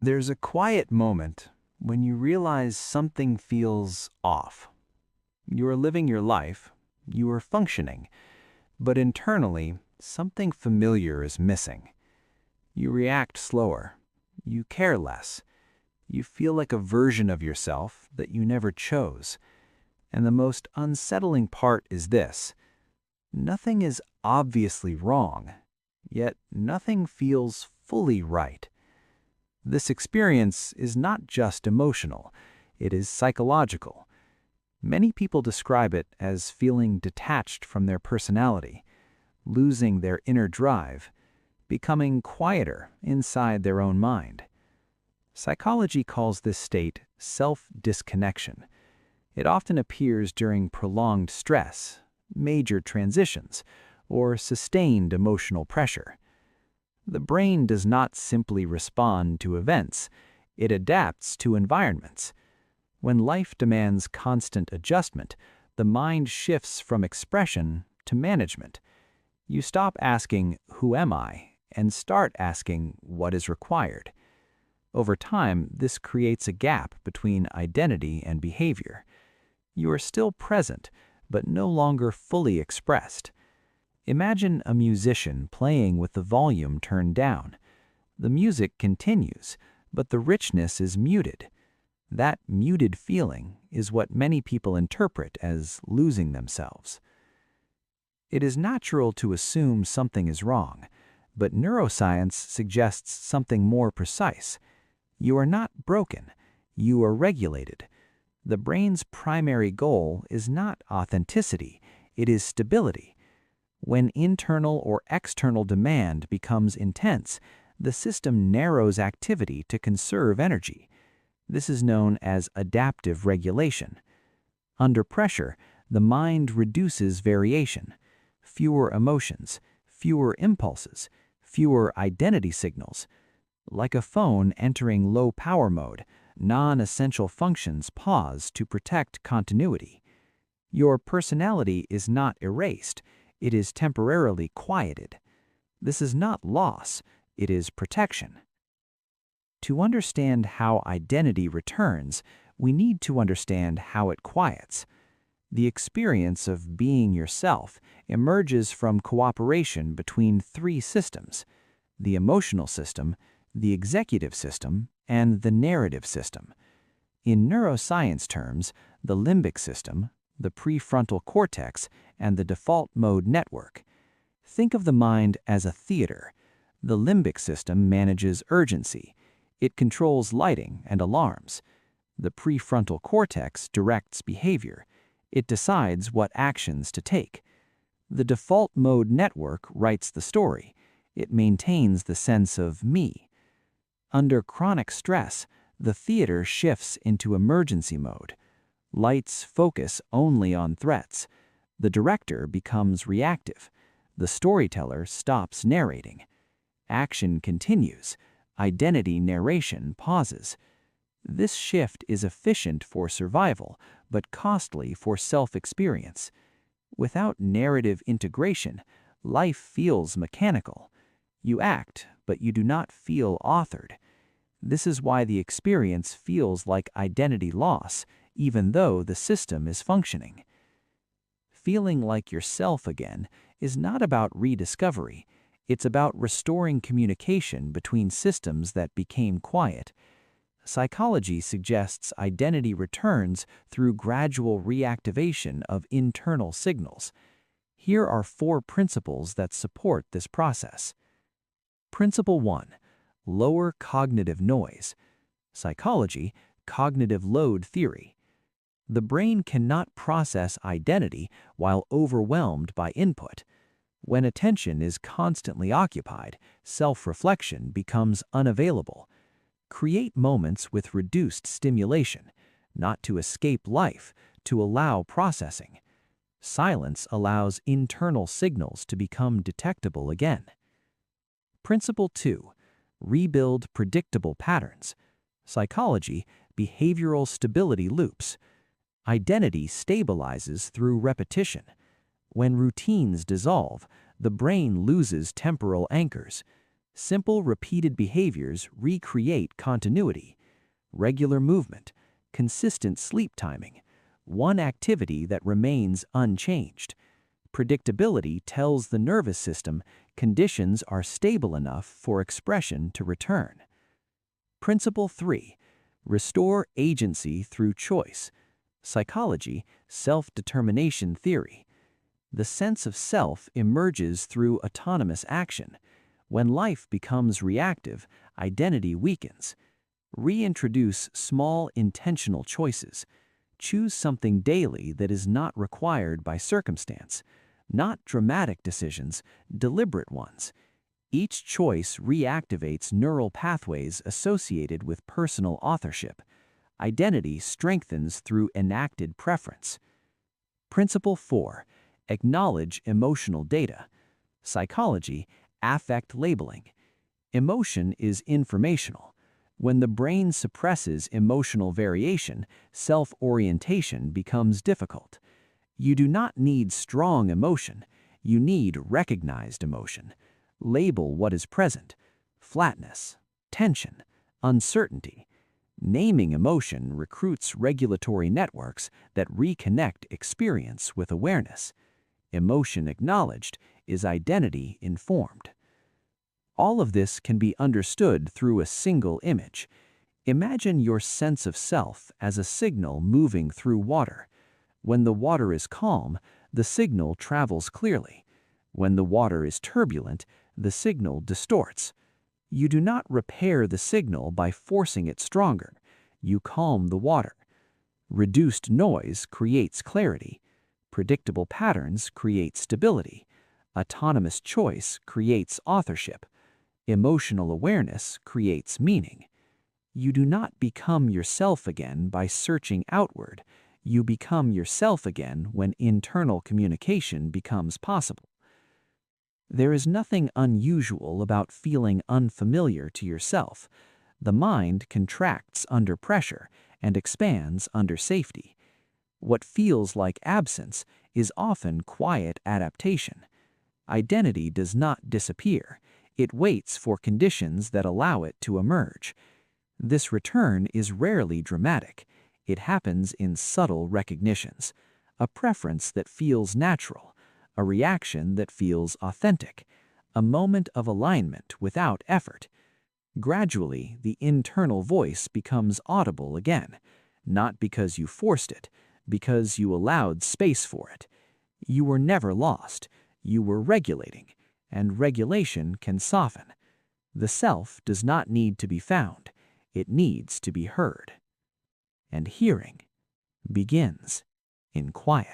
There's a quiet moment when you realize something feels off. You are living your life, you are functioning, but internally, something familiar is missing. You react slower, you care less, you feel like a version of yourself that you never chose. And the most unsettling part is this: nothing is obviously wrong, yet nothing feels fully right. This experience is not just emotional, it is psychological. Many people describe it as feeling detached from their personality, losing their inner drive, becoming quieter inside their own mind. Psychology calls this state self-disconnection. It often appears during prolonged stress, major transitions, or sustained emotional pressure. The brain does not simply respond to events, it adapts to environments. When life demands constant adjustment, the mind shifts from expression to management. You stop asking, "Who am I?" and start asking, "What is required?" Over time, this creates a gap between identity and behavior. You are still present, but no longer fully expressed. Imagine a musician playing with the volume turned down. The music continues, but the richness is muted. That muted feeling is what many people interpret as losing themselves. It is natural to assume something is wrong, but neuroscience suggests something more precise. You are not broken, you are regulated. The brain's primary goal is not authenticity, it is stability. When internal or external demand becomes intense, the system narrows activity to conserve energy. This is known as adaptive regulation. Under pressure, the mind reduces variation. Fewer emotions, fewer impulses, fewer identity signals. Like a phone entering low power mode, non-essential functions pause to protect continuity. Your personality is not erased, it is temporarily quieted. This is not loss, it is protection. To understand how identity returns, we need to understand how it quiets. The experience of being yourself emerges from cooperation between three systems: the emotional system, the executive system, and the narrative system. In neuroscience terms, the limbic system, the prefrontal cortex, and the default mode network. Think of the mind as a theater. The limbic system manages urgency. It controls lighting and alarms. The prefrontal cortex directs behavior. It decides what actions to take. The default mode network writes the story. It maintains the sense of me. Under chronic stress, the theater shifts into emergency mode. Lights focus only on threats. The director becomes reactive. The storyteller stops narrating. Action continues. Identity narration pauses. This shift is efficient for survival, but costly for self-experience. Without narrative integration, life feels mechanical. You act, but you do not feel authored. This is why the experience feels like identity loss, even though the system is functioning. Feeling like yourself again is not about rediscovery. It's about restoring communication between systems that became quiet. Psychology suggests identity returns through gradual reactivation of internal signals. Here are 4 principles that support this process. Principle 1. Lower cognitive noise. Psychology, cognitive load theory. The brain cannot process identity while overwhelmed by input. When attention is constantly occupied, self-reflection becomes unavailable. Create moments with reduced stimulation, not to escape life, to allow processing. Silence allows internal signals to become detectable again. Principle 2. Rebuild predictable patterns. Psychology, behavioral stability loops. Identity stabilizes through repetition. When routines dissolve, the brain loses temporal anchors. Simple, repeated behaviors recreate continuity, regular movement, consistent sleep timing, one activity that remains unchanged. Predictability tells the nervous system conditions are stable enough for expression to return. Principle 3. Restore agency through choice. Psychology, self-determination theory. The sense of self emerges through autonomous action. When life becomes reactive, identity weakens. Reintroduce small intentional choices. Choose something daily that is not required by circumstance. Not dramatic decisions, deliberate ones. Each choice reactivates neural pathways associated with personal authorship. Identity strengthens through enacted preference. Principle 4. Acknowledge emotional data. Psychology, affect labeling. Emotion is informational. When the brain suppresses emotional variation, self-orientation becomes difficult. You do not need strong emotion. You need recognized emotion. Label what is present: flatness, tension, uncertainty. Naming emotion recruits regulatory networks that reconnect experience with awareness. Emotion acknowledged is identity informed. All of this can be understood through a single image. Imagine your sense of self as a signal moving through water. When the water is calm, the signal travels clearly. When the water is turbulent, the signal distorts. You do not repair the signal by forcing it stronger. You calm the water. Reduced noise creates clarity. Predictable patterns create stability. Autonomous choice creates authorship. Emotional awareness creates meaning. You do not become yourself again by searching outward. You become yourself again when internal communication becomes possible. There is nothing unusual about feeling unfamiliar to yourself. The mind contracts under pressure and expands under safety. What feels like absence is often quiet adaptation. Identity does not disappear. It waits for conditions that allow it to emerge. This return is rarely dramatic. It happens in subtle recognitions. A preference that feels natural. A reaction that feels authentic. A moment of alignment without effort. Gradually, the internal voice becomes audible again, not because you forced it, because you allowed space for it. You were never lost. You were regulating, and regulation can soften. The self does not need to be found. It needs to be heard. And hearing begins in quiet.